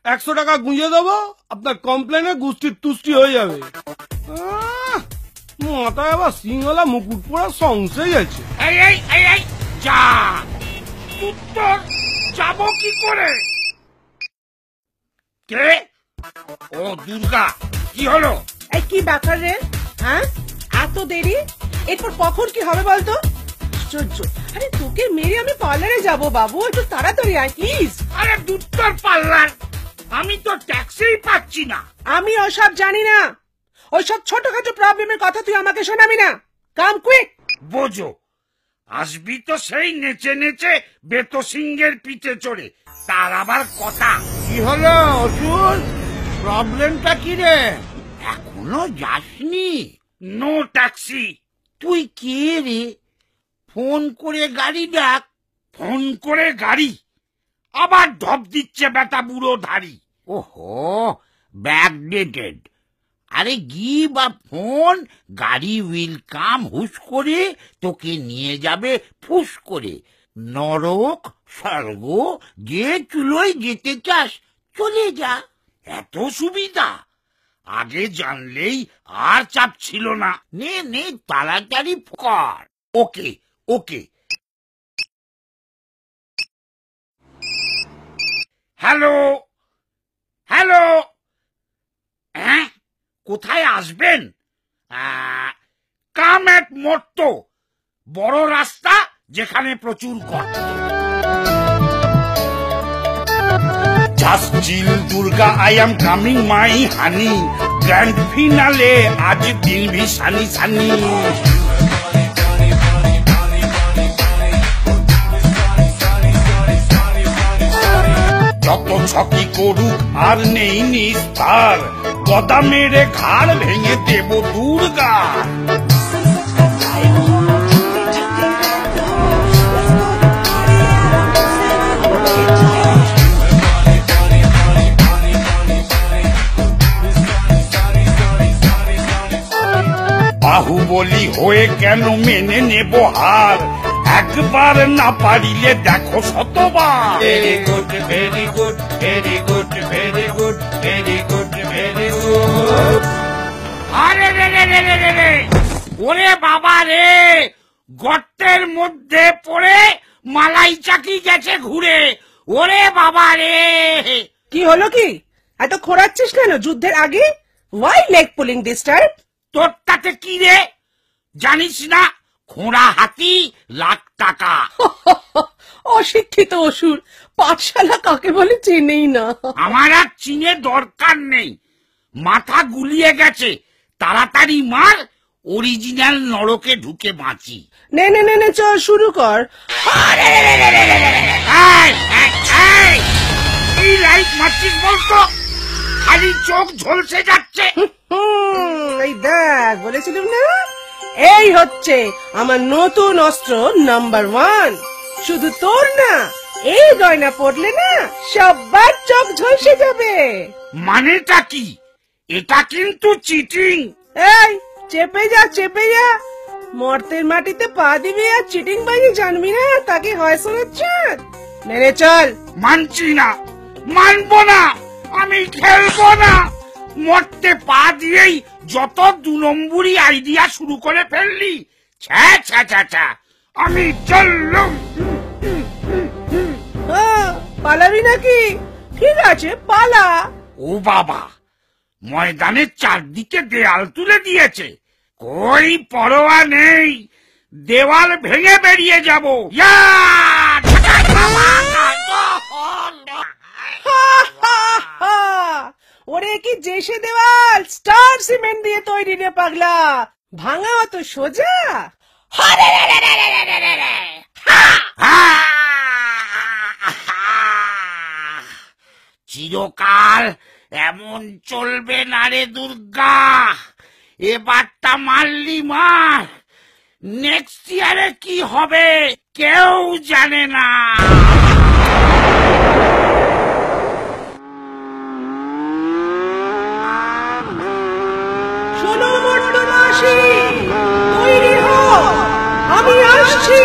100 টাকা গুঁজে দেবো, আপনার কমপ্লেনে গুষ্টির তুষ্টি হয়ে যাবে। মাথায় আবার সিংহলা মুকুট পরা সংশয় আছে। যা উত্তর যাব কি করে? কে? ও দুর্গা, কি হলো? এই কি ব্যাপার রে? হ্যাঁ, এত দেরি? এরপর কখন কি হবে বলতো? আশ্চর্য। আরে তোকে মেরে আমি পার্লারে যাব বাবু, একটু তাড়াতাড়ি আয় প্লিজ। আরে দুত্তর পার্লার, আমি তো ট্যাক্সি পাচ্ছি না। আমি ওসব জানি না, ওইসব ছোটখাটো প্রবলেমের কথা তুই আমাকে শোনাবি না। কাম কুইক। বোঝো, আসবি তো সেই নেচে নেচে বেতো সিংহের পিঠে চড়ে, তার আবার কথা। কি হলো অসুর, প্রবলেমটা কি রে? এখনো যাসনি? No taxi. তুই কে রে? ফোন করে গাড়ি ডাক। ফোন করে গাড়ি? আবার ঢপ দিচ্ছে বেটা বুড়ো ধাড়ি। ওহো, ব্যাকডেটেড। আরে গিভ আ ফোন, গাড়ি উইল কাম হুশ করে, তোকে নিয়ে যাবে ফুস করে। নরক স্বর্গ যে চুলোয় যেতে চাস চলে যা। এত সুবিধা? আগে জানলেই আর চাপ ছিল না। নে নে, তাড়াতাড়ি কর। ওকে ওকে। হ্যালো হ্যালো, হ্যাঁ কোথায় আসবেন? কাম এট মোট্টো, বড় রাস্তা যেখানে প্রচুর গর্ত। Just chill Durga, I am coming my honey. Grand finale আজ দিন ভি সানি সানি। যত ছকি করুক আর নেই নিস্তার, গদা মেরে ঘাড় ভেঙে দেব দুর্গা। বাহুবলী হয়ে কেন মেনে নেব হার? একবার না পারিলে দেখো শতবার। Very good very good very good very good very good very good. আরে রে রে রে রে রে রে, ওরে বাবা রে, গর্তের মধ্যে পড়ে মালাই চাকি গেছে ঘুরে। ওরে বাবা রে। কি হলো কি? এত খোঁড়াচ্ছিস কেন যুদ্ধের আগে? Why leg pulling this time? তোর তাতে কি রে? জানিস না খোঁড়া হাতি লাখ টাকা? অশিক্ষিত অসুর, পাঠশালা কাকে বলে চেনেই না। আমার আর চিনে দরকার নেই, মাথা গুলিয়ে গেছে। তাড়াতাড়ি মার, অরিজিনাল নরকে ঢুকে বাঁচি। নে নে নে নে, চল শুরু কর। এই লাইট মারছিস বলতো? খালি চোখ ঝলসে যাচ্ছে। এই দেখ, বলেছিলাম না, এই হচ্ছে আমার নতুন অস্ত্র নাম্বার 1। শুধু তোর না, এই গয়না পড়লে না সবার চোখ ঝলসে যাবে। মানেটা কি? এটা কিন্তু চিটিং। এই চেপে যা চেপে যা, মর্তের মাটিতে পা দিবি আর চিটিং বাজি জানবি না, তাকে হয় শোনাচ্ছে। নে চল। মানছি না, মানবো না, আমি খেলবো না। মরতে পা দিয়েই যত 2 নম্বরই আইডিয়া শুরু করে ফেললি। ছ্যা ছ্যা ছ্যা ছ্যা, আমি চললুম। পালাবি নাকি? ঠিক আছে পালা। ও বাবা, ময়দানের চারদিকে দেয়াল তুলে দিয়েছে। কই পরোয়া নেই, দেওয়াল ভেঙে বেরিয়ে যাব। ওরে কি জেসে দেওয়াল, স্টার সিমেন্ট দিয়ে তৈরি রে পাগলা, ভাঙা অত সোজা? চিরকাল এমন চলবে না রে দুর্গা। এবারটা মারলি মার, নেক্সট ইয়ারে কি হবে কেউ জানে না। শোনো মর্তবাসী, তৈরি হও, আমি আসছি।